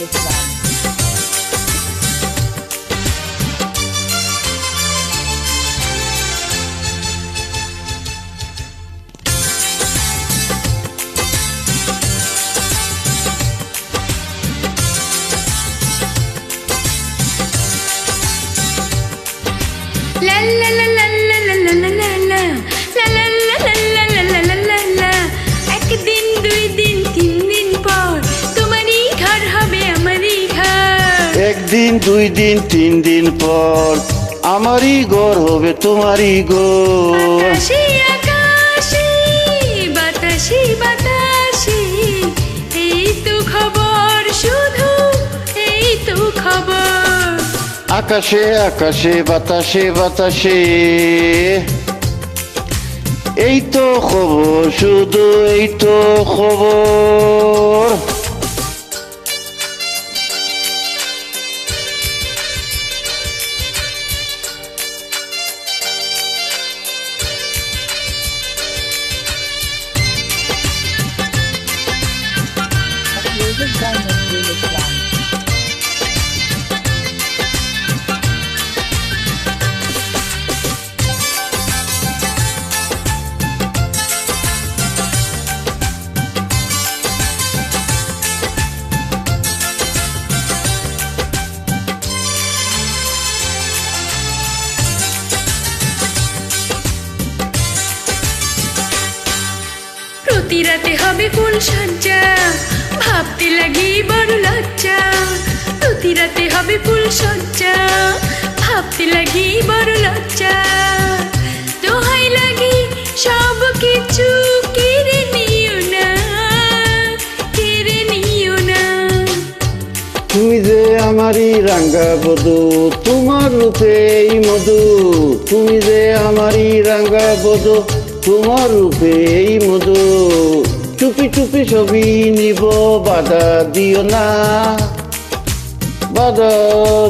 Islam. La la la la la la la la la la la la la la la la la la la la একদিন দুই দিন তিন দিন পর তোমারই ঘর হবে আমারই ঘর একদিন দুই দিন তিন দিন পর আমারই ঘর হবে তোমারই ঘর আকাশে আকাশে বাতাসে বাতাসে এই তো খবর শুধু এই তো খবর আকাশে আকাশে বাতাসে বাতাসে এই তো খবর শুধু এই তো খবর Music by Nazrul Islam. প্রতি রাতে হবে ফুল সজ্জা ভাবতে লাগি বড় লজ্জা প্রতি রাতে হবে ফুল সজ্জা ভাবতে লাগি বড় লজ্জা দোহাই লাগি সব কিছু কেড়ে নিও না কেড়ে নিও না তুমি যে আমারই রাঙ্গা বধূ তোমার রূপেই মধু তুমি যে আমারই রাঙ্গা বধূ তোমার রূপেই মধু চুপি চুপি ছবি নিব বাধা দিও না বাধা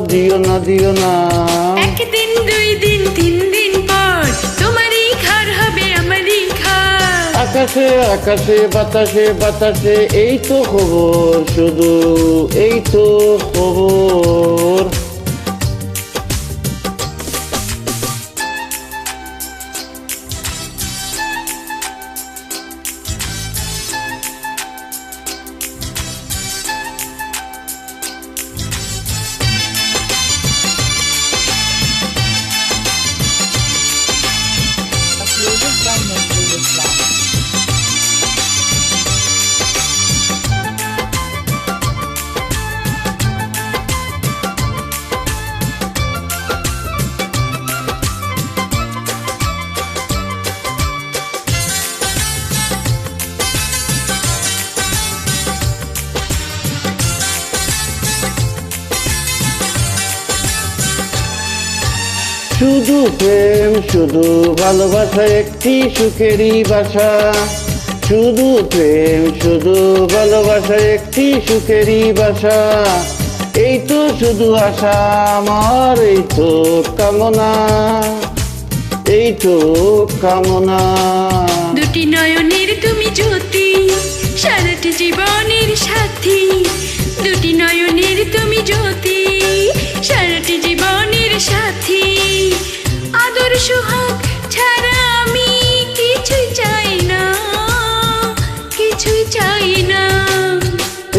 দিও না দিও না একদিন দুই দিন তিন দিন পর তোমারই ঘর হবে আমারই ঘর আকাশে আকাশে বাতাসে বাতাসে এই তো খবর শুধু এই তো খবর Music by Nazrul Islam. শুধু প্রেম শুধু ভালোবাসা একটি সুখেরই বাসা শুধু প্রেম শুধু ভালোবাসা একটি সুখেরই বাসা এই তো শুধু আশা আমার এই তো কামনা এই তো কামনা দুটি নয়নের তুমি জ্যোতি সারাটি জীবনের সাথী দুটি নয়নের তুমি জ্যোতি সারাটি জীবনের সাথী আদর সোহাগ ছাড়া আমি কিছুই চাই না কিছুই চাই না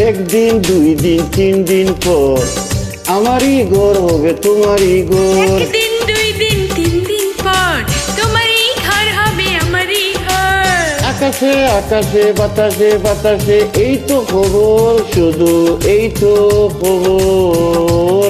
একদিন দুই দিন তিন দিন পর আমারই ঘর হবে তোমারই ঘর একদিন দুই দিন তিন দিন পর তোমারই ঘর হবে আমারই ঘর আকাশে আকাশে বাতাসে বাতাসে এই তো খবর শুধু এই তো খবর